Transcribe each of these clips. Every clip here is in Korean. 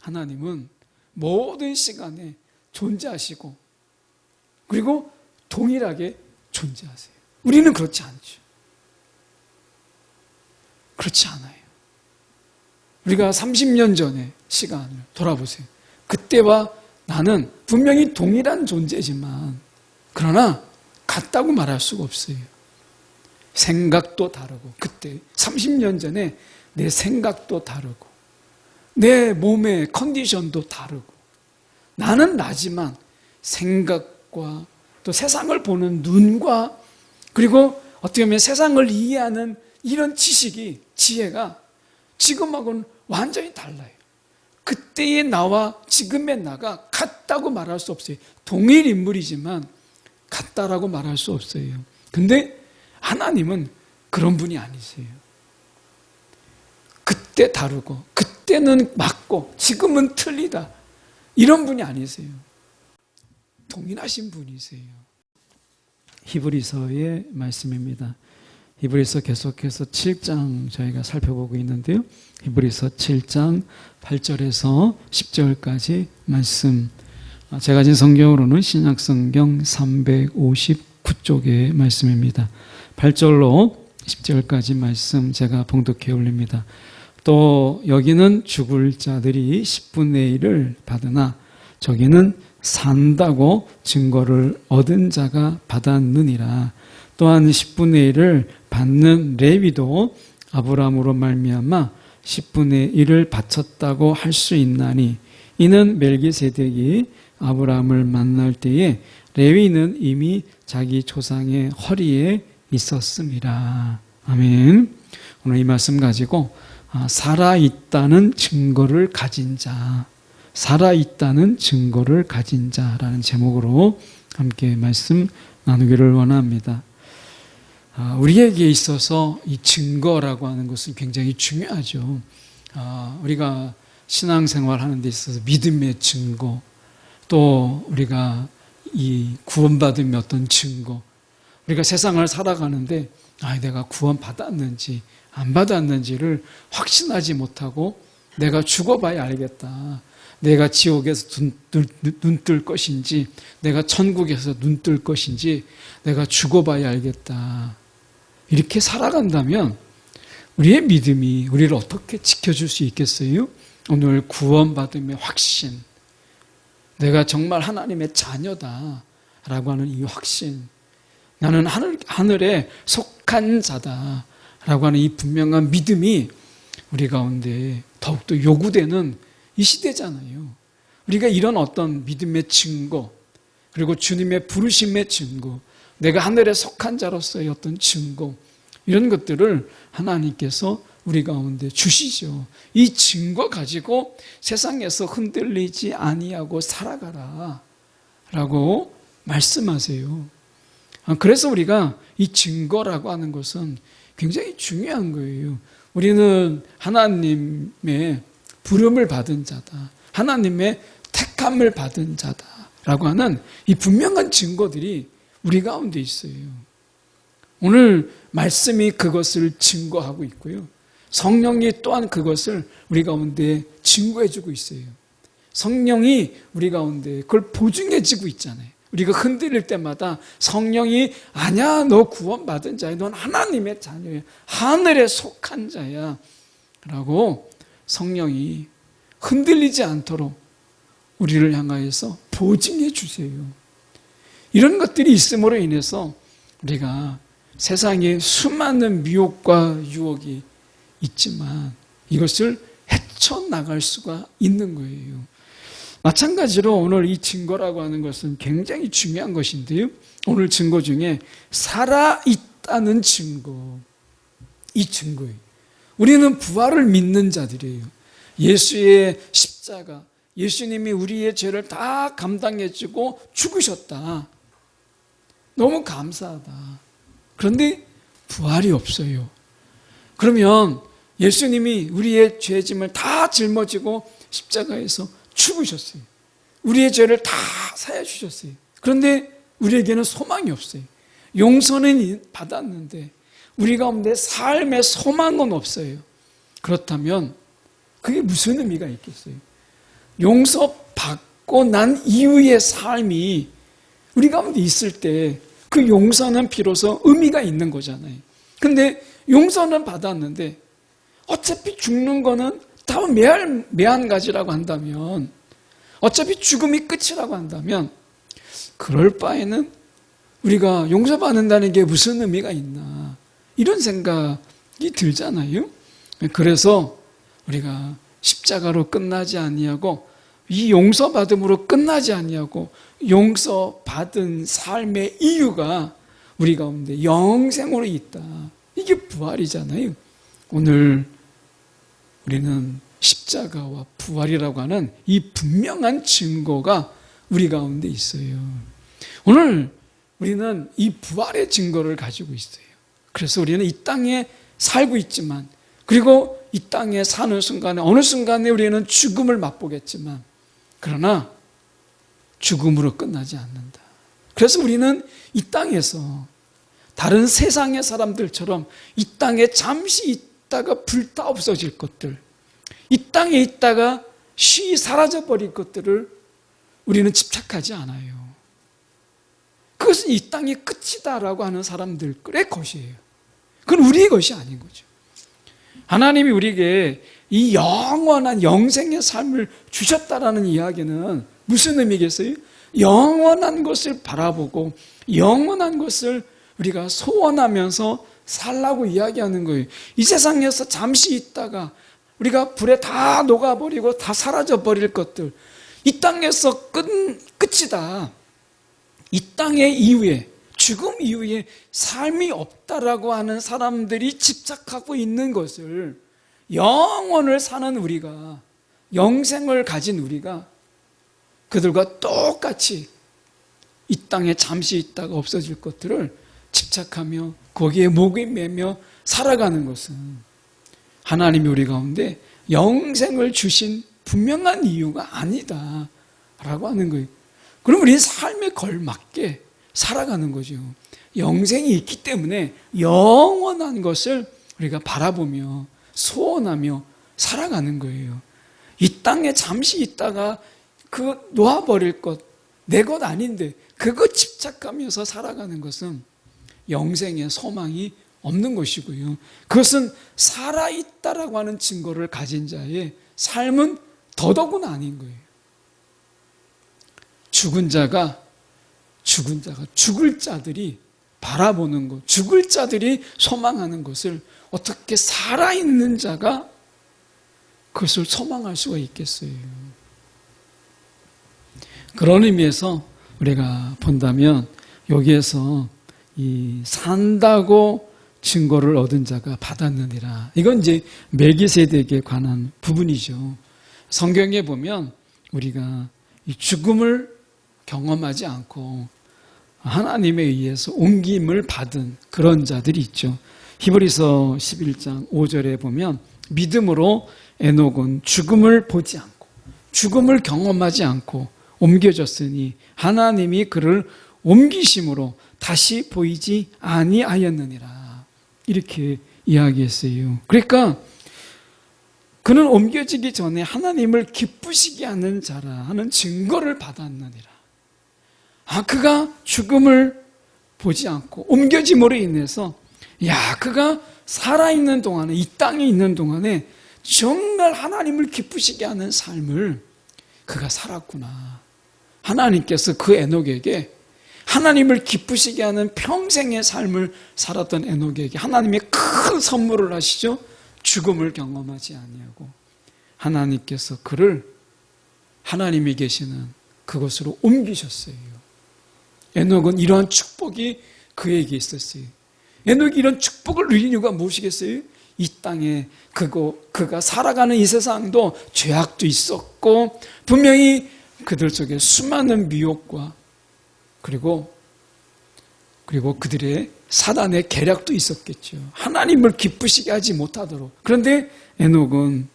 하나님은 모든 시간에 존재하시고 그리고 동일하게 존재하세요. 우리는 그렇지 않죠. 그렇지 않아요. 우리가 30년 전의 시간을 돌아보세요. 그때와 나는 분명히 동일한 존재지만 그러나 같다고 말할 수가 없어요. 생각도 다르고 그때 30년 전에 내 생각도 다르고 내 몸의 컨디션도 다르고 나는 나지만 생각과 또 세상을 보는 눈과 그리고 어떻게 보면 세상을 이해하는 이런 지식이 지혜가 지금하고는 완전히 달라요. 그때의 나와 지금의 나가 같다고 말할 수 없어요. 동일 인물이지만 같다라고 말할 수 없어요. 근데 하나님은 그런 분이 아니세요. 그때 다르고 그때는 맞고 지금은 틀리다 이런 분이 아니세요. 동일하신 분이세요. 히브리서의 말씀입니다. 히브리서 계속해서 7장 저희가 살펴보고 있는데요. 히브리서 7장 8절에서 10절까지 말씀. 제가 가진 성경으로는 신약성경 359쪽의 말씀입니다. 8절로 10절까지 말씀 제가 봉독해 올립니다. 또 여기는 죽을 자들이 10분의 1을 받으나 저기는 산다고 증거를 얻은 자가 받았느니라. 또한 10분의 1을 받는 레위도 아브라함으로 말미암아 10분의 1을 바쳤다고 할 수 있나니 이는 멜기세덱이 아브라함을 만날 때에 레위는 이미 자기 조상의 허리에 있었음이라. 아멘. 오늘 이 말씀 가지고 살아있다는 증거를 가진 자, 살아있다는 증거를 가진 자라는 제목으로 함께 말씀 나누기를 원합니다. 우리에게 있어서 이 증거라고 하는 것은 굉장히 중요하죠. 우리가 신앙생활 하는 데 있어서 믿음의 증거, 또 우리가 이 구원받음의 어떤 증거, 우리가 세상을 살아가는데 내가 구원받았는지 안 받았는지를 확신하지 못하고 내가 죽어봐야 알겠다. 내가 지옥에서 눈 뜰 것인지 내가 천국에서 눈 뜰 것인지 내가 죽어봐야 알겠다. 이렇게 살아간다면 우리의 믿음이 우리를 어떻게 지켜줄 수 있겠어요? 오늘 구원받음의 확신, 내가 정말 하나님의 자녀다라고 하는 이 확신, 나는 하늘에 속한 자다라고 하는 이 분명한 믿음이 우리 가운데 더욱더 요구되는 이 시대잖아요. 우리가 이런 어떤 믿음의 증거, 그리고 주님의 부르심의 증거, 내가 하늘에 속한 자로서의 어떤 증거, 이런 것들을 하나님께서 우리 가운데 주시죠. 이 증거 가지고 세상에서 흔들리지 아니하고 살아가라 라고 말씀하세요. 그래서 우리가 이 증거라고 하는 것은 굉장히 중요한 거예요. 우리는 하나님의 부름을 받은 자다, 하나님의 택함을 받은 자다라고 하는 이 분명한 증거들이 우리 가운데 있어요. 오늘 말씀이 그것을 증거하고 있고요. 성령이 또한 그것을 우리 가운데 증거해주고 있어요. 성령이 우리 가운데 그걸 보증해주고 있잖아요. 우리가 흔들릴 때마다 성령이 아니야, 너 구원받은 자야, 넌 하나님의 자녀야, 하늘에 속한 자야 라고 성령이 흔들리지 않도록 우리를 향하여서 보증해 주세요. 이런 것들이 있음으로 인해서 우리가 세상에 수많은 미혹과 유혹이 있지만 이것을 헤쳐나갈 수가 있는 거예요. 마찬가지로 오늘 이 증거라고 하는 것은 굉장히 중요한 것인데요. 오늘 증거 중에 살아있다는 증거, 이 증거예요. 우리는 부활을 믿는 자들이에요. 예수의 십자가, 예수님이 우리의 죄를 다 감당해주고 죽으셨다. 너무 감사하다. 그런데 부활이 없어요. 그러면 예수님이 우리의 죄짐을 다 짊어지고 십자가에서 죽으셨어요. 우리의 죄를 다 사해 주셨어요. 그런데 우리에게는 소망이 없어요. 용서는 받았는데 우리 가운데 삶의 소망은 없어요. 그렇다면 그게 무슨 의미가 있겠어요? 용서받고 난 이후의 삶이 우리 가운데 있을 때 그 용서는 비로소 의미가 있는 거잖아요. 근데 용서는 받았는데 어차피 죽는 거는 다 매한가지라고 한다면, 어차피 죽음이 끝이라고 한다면, 그럴 바에는 우리가 용서받는다는 게 무슨 의미가 있나, 이런 생각이 들잖아요. 그래서 우리가 십자가로 끝나지 아니하고 이 용서받음으로 끝나지 아니하고 용서받은 삶의 이유가 우리 가운데 영생으로 있다. 이게 부활이잖아요. 오늘 우리는 십자가와 부활이라고 하는 이 분명한 증거가 우리 가운데 있어요. 오늘 우리는 이 부활의 증거를 가지고 있어요. 그래서 우리는 이 땅에 살고 있지만, 그리고 이 땅에 사는 순간에 어느 순간에 우리는 죽음을 맛보겠지만, 그러나 죽음으로 끝나지 않는다. 그래서 우리는 이 땅에서 다른 세상의 사람들처럼 이 땅에 잠시 있다가 불타 없어질 것들, 이 땅에 있다가 쉬이 사라져버릴 것들을 우리는 집착하지 않아요. 그것은 이 땅이 끝이다라고 하는 사람들의 것이에요. 그건 우리의 것이 아닌 거죠. 하나님이 우리에게 이 영원한 영생의 삶을 주셨다라는 이야기는 무슨 의미겠어요? 영원한 것을 바라보고 영원한 것을 우리가 소원하면서 살라고 이야기하는 거예요. 이 세상에서 잠시 있다가 우리가 불에 다 녹아버리고 다 사라져버릴 것들, 이 땅에서 끝이다. 이 땅의 이후에, 죽음 이후에 삶이 없다라고 하는 사람들이 집착하고 있는 것을, 영원을 사는 우리가, 영생을 가진 우리가 그들과 똑같이 이 땅에 잠시 있다가 없어질 것들을 집착하며 거기에 목이 매며 살아가는 것은 하나님이 우리 가운데 영생을 주신 분명한 이유가 아니다라고 하는 거예요. 그럼 우리 삶에 걸맞게 살아가는 거죠. 영생이 있기 때문에 영원한 것을 우리가 바라보며 소원하며 살아가는 거예요. 이 땅에 잠시 있다가 그 놓아버릴 것, 내 것 아닌데 그거 집착하면서 살아가는 것은 영생의 소망이 없는 것이고요. 그것은 살아있다라고 하는 증거를 가진 자의 삶은 더더구나 아닌 거예요. 죽은 자가 죽을 자들이 바라보는 것, 죽을 자들이 소망하는 것을 어떻게 살아있는 자가 그것을 소망할 수가 있겠어요. 그런 의미에서 우리가 본다면 여기에서 이 산다고 증거를 얻은 자가 받았느니라. 이건 이제 멜기세덱에 관한 부분이죠. 성경에 보면 우리가 이 죽음을 경험하지 않고 하나님에 의해서 옮김을 받은 그런 자들이 있죠. 히브리서 11장 5절에 보면 믿음으로 에녹은 죽음을 보지 않고 죽음을 경험하지 않고 옮겨졌으니 하나님이 그를 옮기심으로 다시 보이지 아니하였느니라. 이렇게 이야기했어요. 그러니까 그는 옮겨지기 전에 하나님을 기쁘시게 하는 자라 하는 증거를 받았느니라. 그가 죽음을 보지 않고 옮겨짐으로 인해서 그가 살아있는 동안에, 이 땅에 있는 동안에 정말 하나님을 기쁘시게 하는 삶을 그가 살았구나. 하나님께서 그 에녹에게 하나님을 기쁘시게 하는 평생의 삶을 살았던 에녹에게 하나님의 큰 선물을 하시죠. 죽음을 경험하지 아니하고 하나님께서 그를 하나님이 계시는 그곳으로 옮기셨어요. 에녹은 이러한 축복이 그에게 있었어요. 에녹이 이런 축복을 누린 이유가 무엇이겠어요? 이 땅에 그가 살아가는 이 세상도 죄악도 있었고 분명히 그들 속에 수많은 미혹과 그리고 그들의 사단의 계략도 있었겠죠. 하나님을 기쁘시게 하지 못하도록. 그런데 에녹은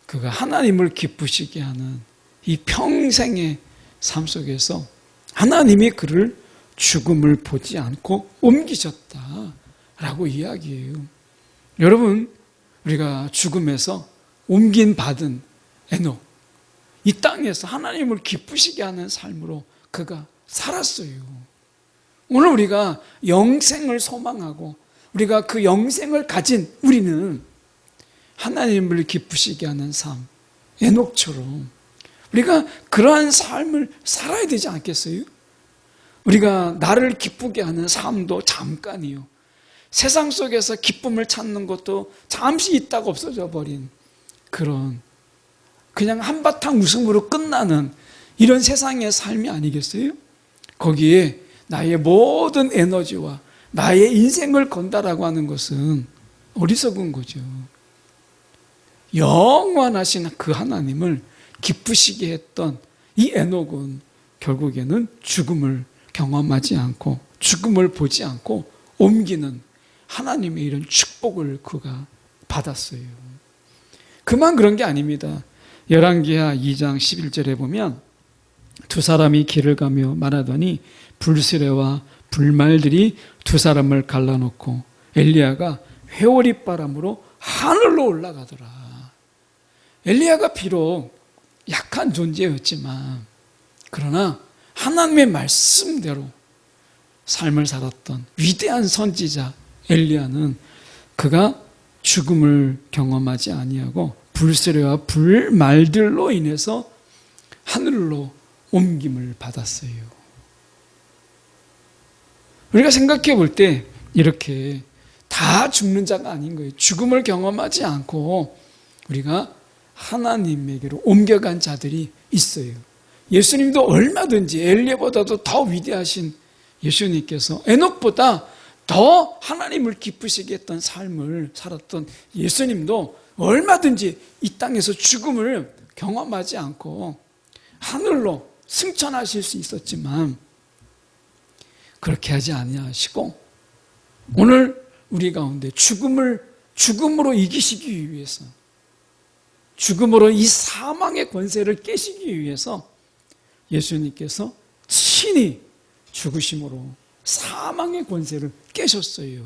그가 하나님을 기쁘시게 하는 이 평생의 삶 속에서 하나님이 그를 죽음을 보지 않고 옮기셨다라고 이야기해요. 여러분, 우리가 죽음에서 옮긴 받은 에녹, 이 땅에서 하나님을 기쁘시게 하는 삶으로 그가 살았어요. 오늘 우리가 영생을 소망하고 우리가 그 영생을 가진 우리는 하나님을 기쁘시게 하는 삶, 에녹처럼 우리가 그러한 삶을 살아야 되지 않겠어요? 우리가 나를 기쁘게 하는 삶도 잠깐이요. 세상 속에서 기쁨을 찾는 것도 잠시 있다가 없어져 버린 그런 그냥 한바탕 웃음으로 끝나는 이런 세상의 삶이 아니겠어요? 거기에 나의 모든 에너지와 나의 인생을 건다라고 하는 것은 어리석은 거죠. 영원하신 그 하나님을 기쁘시게 했던 이 에녹은 결국에는 죽음을 경험하지 않고 죽음을 보지 않고 옮기는 하나님의 이런 축복을 그가 받았어요. 그만 그런 게 아닙니다. 열왕기하 2장 11절에 보면 두 사람이 길을 가며 말하더니 불수레와 불말들이 두 사람을 갈라놓고 엘리야가 회오리 바람으로 하늘로 올라가더라. 엘리야가 비록 약한 존재였지만 그러나 하나님의 말씀대로 삶을 살았던 위대한 선지자 엘리야는 그가 죽음을 경험하지 아니하고 불수레와 불말들로 인해서 하늘로 옮김을 받았어요. 우리가 생각해 볼 때 이렇게 다 죽는 자가 아닌 거예요. 죽음을 경험하지 않고 우리가 하나님에게로 옮겨간 자들이 있어요. 예수님도 얼마든지 엘리야보다도 더 위대하신 예수님께서 에녹보다 더 하나님을 기쁘시게 했던 삶을 살았던 예수님도 얼마든지 이 땅에서 죽음을 경험하지 않고 하늘로 승천하실 수 있었지만 그렇게 하지 아니하시고 오늘 우리 가운데 죽음으로 이기시기 위해서 죽음으로 이 사망의 권세를 깨시기 위해서 예수님께서 친히 죽으심으로 사망의 권세를 깨셨어요.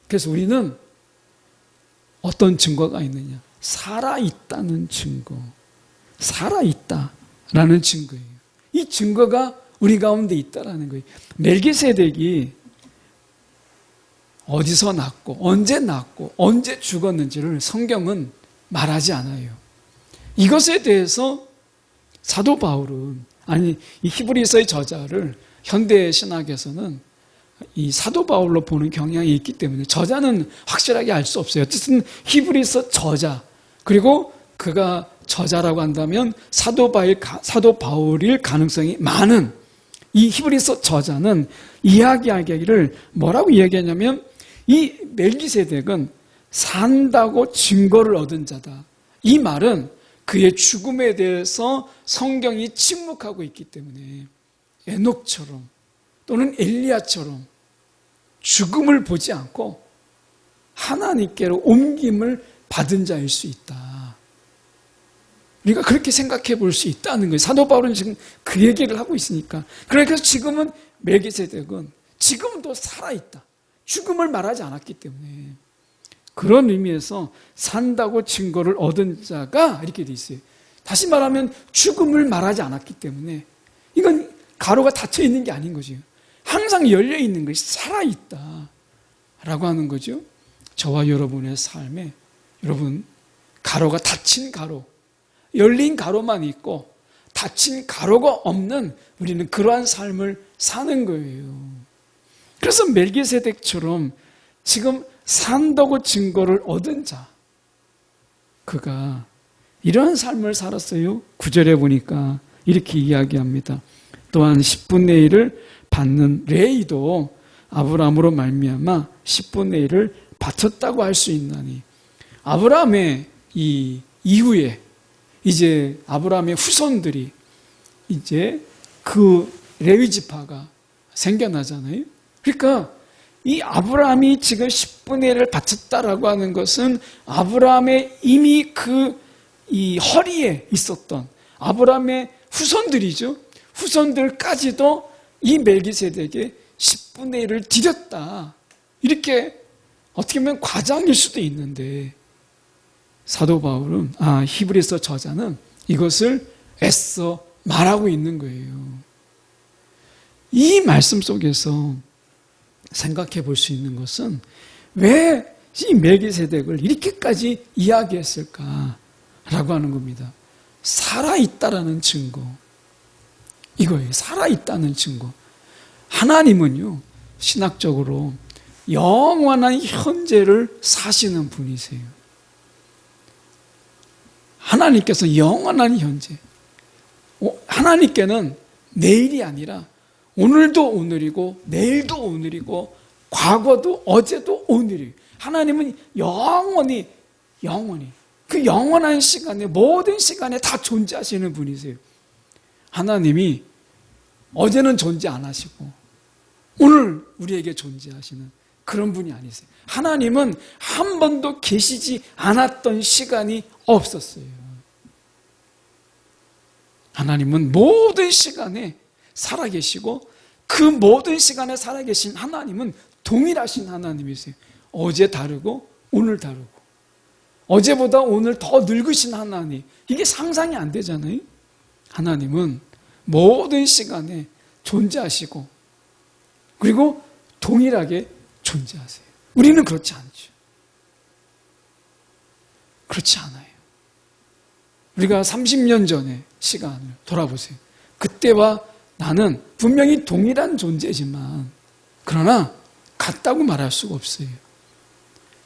그래서 우리는 어떤 증거가 있느냐? 살아있다는 증거. 살아있다라는 증거예요. 이 증거가 우리 가운데 있다라는 거예요. 멜기세덱이 어디서 낳고 언제 죽었는지를 성경은 말하지 않아요. 이것에 대해서 사도 바울은 이 히브리서의 저자를 현대 신학에서는 이 사도 바울로 보는 경향이 있기 때문에 저자는 확실하게 알 수 없어요. 어쨌든 히브리서 저자 그리고 그가 저자라고 한다면 사도 바울일 가능성이 많은 이 히브리서 저자는 이야기하기를 뭐라고 이야기하냐면 이 멜기세덱은 산다고 증거를 얻은 자다. 이 말은 그의 죽음에 대해서 성경이 침묵하고 있기 때문에 에녹처럼 또는 엘리야처럼 죽음을 보지 않고 하나님께로 옮김을 받은 자일 수 있다. 우리가 그렇게 생각해 볼 수 있다는 거예요. 사도 바울은 지금 그 얘기를 하고 있으니까. 그러니까 지금은 멜기세덱은 지금도 살아있다. 죽음을 말하지 않았기 때문에 그런 의미에서 산다고 증거를 얻은 자가 이렇게 돼 있어요. 다시 말하면 죽음을 말하지 않았기 때문에 이건 가로가 닫혀 있는 게 아닌 거죠. 항상 열려 있는 것이 살아있다 라고 하는 거죠. 저와 여러분의 삶에 여러분 가로가 닫힌 가로, 열린 가로만 있고 닫힌 가로가 없는 우리는 그러한 삶을 사는 거예요. 그래서 멜기세덱처럼 지금 산다고 증거를 얻은 자, 그가 이러한 삶을 살았어요. 9절에 보니까 이렇게 이야기합니다. 또한 10분의 1을 받는 레이도 아브라함으로 말미암아 10분의 1을 바쳤다고 할 수 있나니 아브라함의 이 이후에 이제 아브라함의 후손들이 이제 그 레위 지파가 생겨나잖아요. 그러니까 이 아브라함이 지금 10분의 1을 바쳤다라고 하는 것은 아브라함의 이미 이 허리에 있었던 아브라함의 후손들이죠. 후손들까지도 이 멜기세덱에게 10분의 1을 드렸다. 이렇게 어떻게 보면 과장일 수도 있는데 사도 바울은 히브리서 저자는 이것을 애써 말하고 있는 거예요. 이 말씀 속에서 생각해 볼 수 있는 것은 왜 이 멜기세덱을 이렇게까지 이야기했을까라고 하는 겁니다. 살아있다라는 증거. 이거예요. 살아있다는 증거. 하나님은요, 신학적으로 영원한 현재를 사시는 분이세요. 하나님께서 영원한 현재. 하나님께는 내일이 아니라 오늘도 오늘이고 내일도 오늘이고 과거도 어제도 오늘이에요. 하나님은 영원히 그 영원한 시간에 모든 시간에 다 존재하시는 분이세요. 하나님이 어제는 존재 안 하시고 오늘 우리에게 존재하시는 그런 분이 아니세요. 하나님은 한 번도 계시지 않았던 시간이 없었어요. 하나님은 모든 시간에 살아계시고 그 모든 시간에 살아계신 하나님은 동일하신 하나님이세요. 어제 다르고 오늘 다르고 어제보다 오늘 더 늙으신 하나님. 이게 상상이 안 되잖아요. 하나님은 모든 시간에 존재하시고 그리고 동일하게 존재하세요. 우리는 그렇지 않죠. 그렇지 않아요. 우리가 30년 전의 시간을 돌아보세요. 그때와 나는 분명히 동일한 존재지만 그러나 같다고 말할 수가 없어요.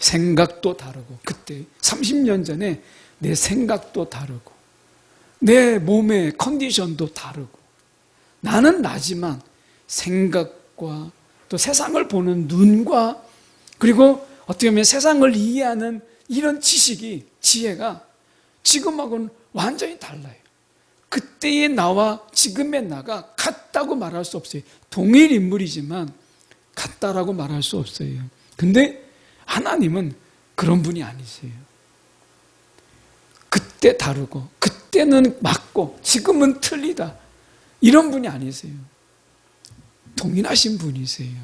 생각도 다르고 그때 30년 전에 내 생각도 다르고 내 몸의 컨디션도 다르고 나는 나지만 생각과 또 세상을 보는 눈과 그리고 어떻게 보면 세상을 이해하는 이런 지식이 지혜가 지금하고는 완전히 달라요. 그때의 나와 지금의 나가 같다고 말할 수 없어요. 동일 인물이지만 같다라고 말할 수 없어요. 근데 하나님은 그런 분이 아니세요. 그때 다르고 그때는 맞고 지금은 틀리다 이런 분이 아니세요. 동일하신 분이세요.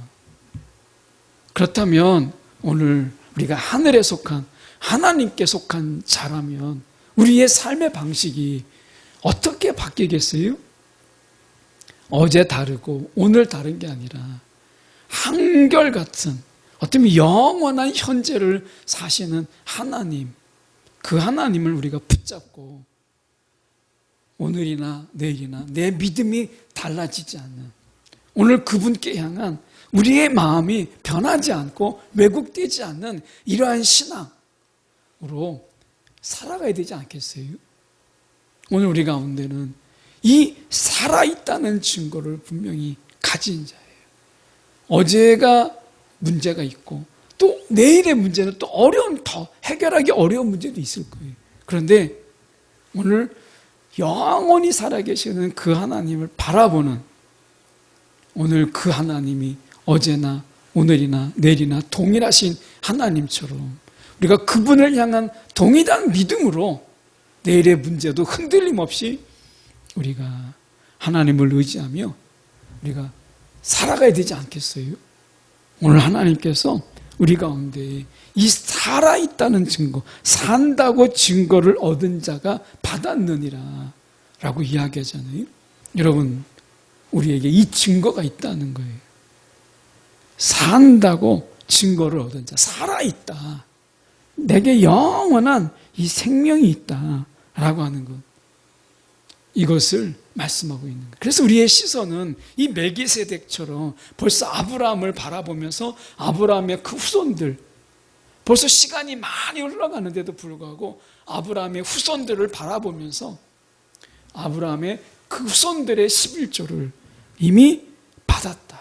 그렇다면 오늘 우리가 하늘에 속한 하나님께 속한 자라면 우리의 삶의 방식이 어떻게 바뀌겠어요? 어제 다르고 오늘 다른 게 아니라 한결같은 어쩌면 영원한 현재를 사시는 하나님, 그 하나님을 우리가 붙잡고 오늘이나 내일이나 내 믿음이 달라지지 않는 오늘 그분께 향한 우리의 마음이 변하지 않고 왜곡되지 않는 이러한 신앙으로 살아가야 되지 않겠어요? 오늘 우리 가운데는 이 살아있다는 증거를 분명히 가진 자예요. 어제가 문제가 있고 또 내일의 문제는 또 더 해결하기 어려운 문제도 있을 거예요. 그런데 오늘 영원히 살아계시는 그 하나님을 바라보는 오늘 그 하나님이 어제나 오늘이나 내일이나 동일하신 하나님처럼 우리가 그분을 향한 동일한 믿음으로 내일의 문제도 흔들림 없이 우리가 하나님을 의지하며 우리가 살아가야 되지 않겠어요? 오늘 하나님께서 우리 가운데 이 살아있다는 증거, 산다고 증거를 얻은 자가 받았느니라 라고 이야기하잖아요. 여러분, 우리에게 이 증거가 있다는 거예요. 산다고 증거를 얻은 자, 살아있다. 내게 영원한 이 생명이 있다라고 하는 것. 이것을 말씀하고 있는 거예요. 그래서 우리의 시선은 이 멜기세덱처럼 벌써 아브라함을 바라보면서 아브라함의 그 후손들, 벌써 시간이 많이 흘러가는데도 불구하고 아브라함의 후손들을 바라보면서 아브라함의 그 후손들의 11조를 이미 받았다.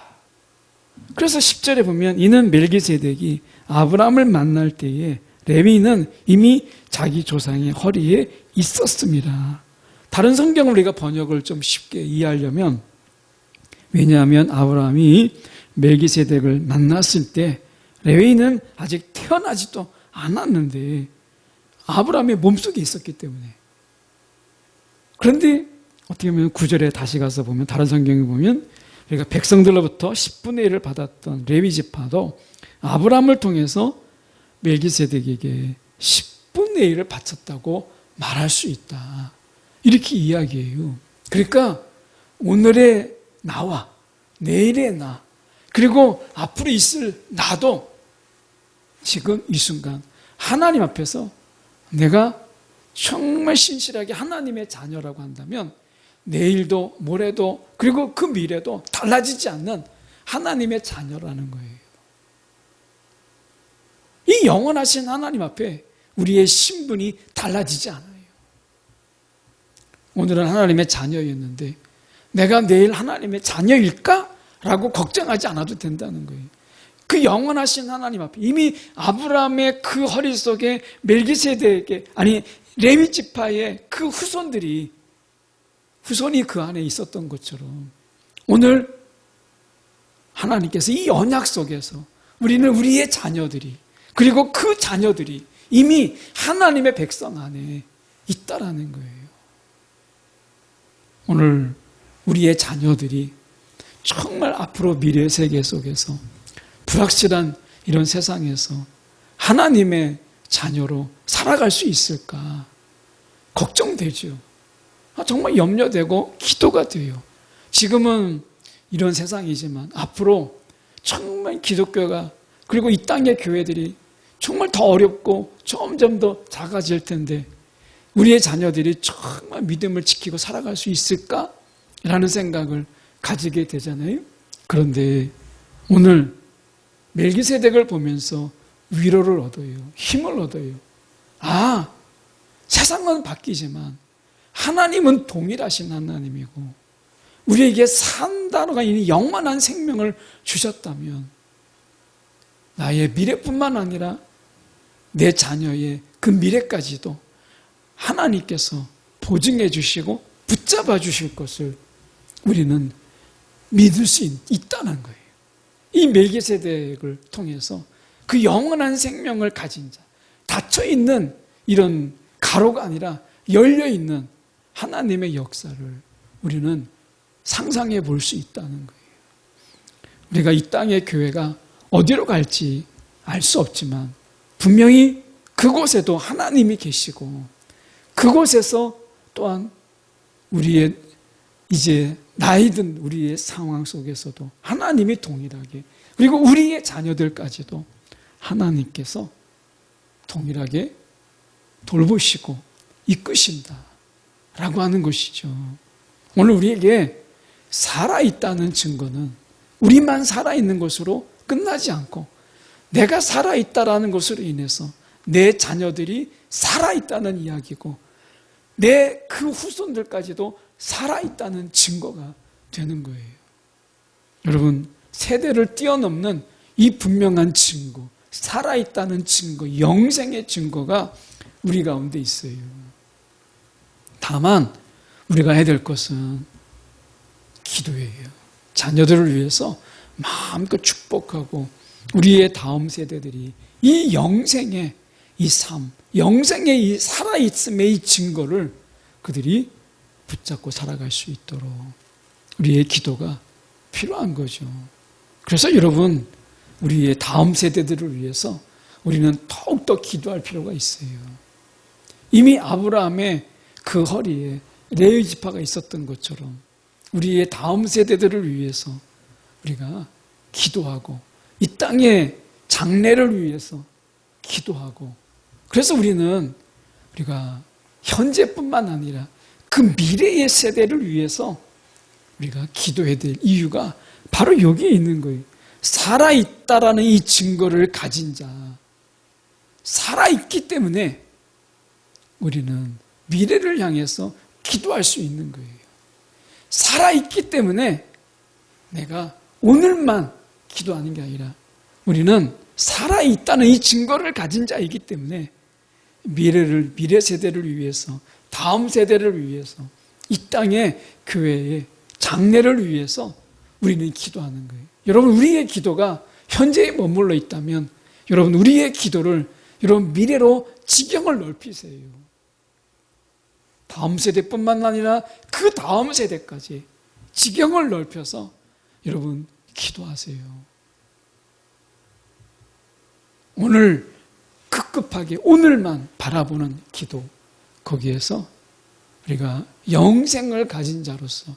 그래서 10절에 보면 이는 멜기세덱이 아브라함을 만날 때에 레위는 이미 자기 조상의 허리에 있었습니다. 다른 성경을 우리가 번역을 좀 쉽게 이해하려면 왜냐하면 아브라함이 멜기세덱을 만났을 때 레위는 아직 태어나지도 않았는데 아브라함의 몸속에 있었기 때문에 그런데 어떻게 보면 9절에 다시 가서 보면 다른 성경에 보면 우리가 백성들로부터 10분의 1을 받았던 레위 지파도 아브라함을 통해서 멜기세덱에게 10분의 1을 바쳤다고 말할 수 있다. 이렇게 이야기해요. 그러니까 오늘의 나와 내일의 나, 그리고 앞으로 있을 나도 지금 이 순간 하나님 앞에서 내가 정말 신실하게 하나님의 자녀라고 한다면 내일도 모레도 그리고 그 미래도 달라지지 않는 하나님의 자녀라는 거예요. 이 영원하신 하나님 앞에 우리의 신분이 달라지지 않아요. 오늘은 하나님의 자녀였는데 내가 내일 하나님의 자녀일까? 라고 걱정하지 않아도 된다는 거예요. 그 영원하신 하나님 앞에 이미 아브라함의 그 허리 속에 멜기세덱에게, 아니 레위 지파의 그 후손이 그 안에 있었던 것처럼 오늘 하나님께서 이 언약 속에서 우리는 우리의 자녀들이, 그리고 그 자녀들이 이미 하나님의 백성 안에 있다라는 거예요. 오늘 우리의 자녀들이 정말 앞으로 미래 세계 속에서 불확실한 이런 세상에서 하나님의 자녀로 살아갈 수 있을까 걱정되죠. 정말 염려되고 기도가 돼요. 지금은 이런 세상이지만 앞으로 정말 기독교가, 그리고 이 땅의 교회들이 정말 더 어렵고 점점 더 작아질 텐데 우리의 자녀들이 정말 믿음을 지키고 살아갈 수 있을까라는 생각을 가지게 되잖아요. 그런데 오늘 멜기세덱을 보면서 위로를 얻어요. 힘을 얻어요. 아, 세상은 바뀌지만 하나님은 동일하신 하나님이고 우리에게 산다로가 있는 영원한 생명을 주셨다면 나의 미래뿐만 아니라 내 자녀의 그 미래까지도 하나님께서 보증해 주시고 붙잡아 주실 것을 우리는 믿을 수 있다는 거예요. 이 멜기세덱을 통해서 그 영원한 생명을 가진 자, 닫혀있는 이런 가로가 아니라 열려있는 하나님의 역사를 우리는 상상해 볼 수 있다는 거예요. 우리가 이 땅의 교회가 어디로 갈지 알 수 없지만 분명히 그곳에도 하나님이 계시고 그곳에서 또한 우리의 이제 나이 든 우리의 상황 속에서도 하나님이 동일하게, 그리고 우리의 자녀들까지도 하나님께서 동일하게 돌보시고 이끄신다라고 하는 것이죠. 오늘 우리에게 살아있다는 증거는 우리만 살아있는 것으로 끝나지 않고 내가 살아있다라는 것으로 인해서 내 자녀들이 살아있다는 이야기고 내 그 후손들까지도 살아있다는 증거가 되는 거예요. 여러분, 세대를 뛰어넘는 이 분명한 증거, 살아있다는 증거, 영생의 증거가 우리 가운데 있어요. 다만 우리가 해야 될 것은 기도예요. 자녀들을 위해서 마음껏 축복하고 우리의 다음 세대들이 이 영생의 이 삶, 영생의 이 살아있음의 이 증거를 그들이 붙잡고 살아갈 수 있도록 우리의 기도가 필요한 거죠. 그래서 여러분, 우리의 다음 세대들을 위해서 우리는 더욱더 기도할 필요가 있어요. 이미 아브라함의 그 허리에 레위 지파가 있었던 것처럼 우리의 다음 세대들을 위해서 우리가 기도하고 이 땅의 장래를 위해서 기도하고, 그래서 우리가 현재뿐만 아니라 그 미래의 세대를 위해서 우리가 기도해야 될 이유가 바로 여기에 있는 거예요. 살아있다라는 이 증거를 가진 자, 살아있기 때문에 우리는 미래를 향해서 기도할 수 있는 거예요. 살아있기 때문에 내가 오늘만 기도하는 게 아니라 우리는 살아있다는 이 증거를 가진 자이기 때문에 미래 세대를 위해서, 다음 세대를 위해서, 이 땅의 교회의 장래를 위해서 우리는 기도하는 거예요. 여러분, 우리의 기도가 현재에 머물러 있다면 여러분, 우리의 기도를 여러분 미래로 지경을 넓히세요. 다음 세대뿐만 아니라 그 다음 세대까지 지경을 넓혀서 여러분 기도하세요. 오늘 급급하게 오늘만 바라보는 기도, 거기에서 우리가 영생을 가진 자로서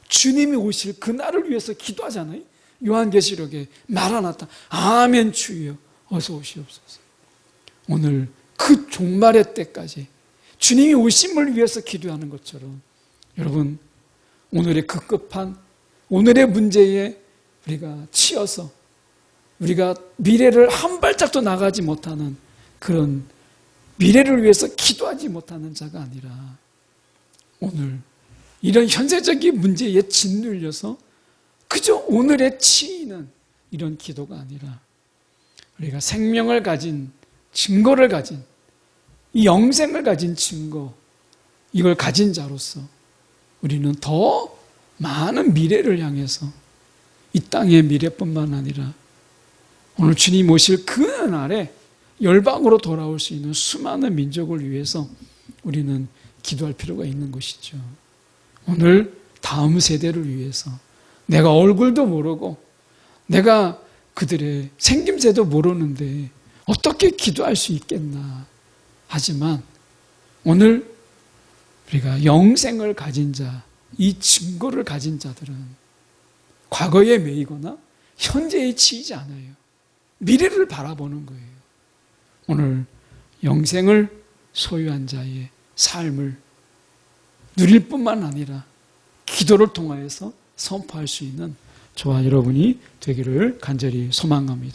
주님이 오실 그날을 위해서 기도하잖아요. 요한계시록에 마라나타, 아멘 주여 어서 오시옵소서. 오늘 그 종말의 때까지 주님이 오심을 위해서 기도하는 것처럼 여러분, 오늘의 급급한 오늘의 문제에 우리가 치여서 우리가 미래를 한 발짝도 나가지 못하는 그런 미래를 위해서 기도하지 못하는 자가 아니라 오늘 이런 현세적인 문제에 짓눌려서 그저 오늘에 치이는 이런 기도가 아니라 우리가 생명을 가진 증거를 가진 이 영생을 가진 증거, 이걸 가진 자로서 우리는 더 많은 미래를 향해서 이 땅의 미래뿐만 아니라 오늘 주님 오실 그 날에 열방으로 돌아올 수 있는 수많은 민족을 위해서 우리는 기도할 필요가 있는 것이죠. 오늘 다음 세대를 위해서 내가 얼굴도 모르고 내가 그들의 생김새도 모르는데 어떻게 기도할 수 있겠나. 하지만 오늘 우리가 영생을 가진 자, 이 증거를 가진 자들은 과거에 매이거나 현재에 치이지 않아요. 미래를 바라보는 거예요. 오늘 영생을 소유한 자의 삶을 누릴 뿐만 아니라 기도를 통하여서 선포할 수 있는 저와 여러분이 되기를 간절히 소망합니다.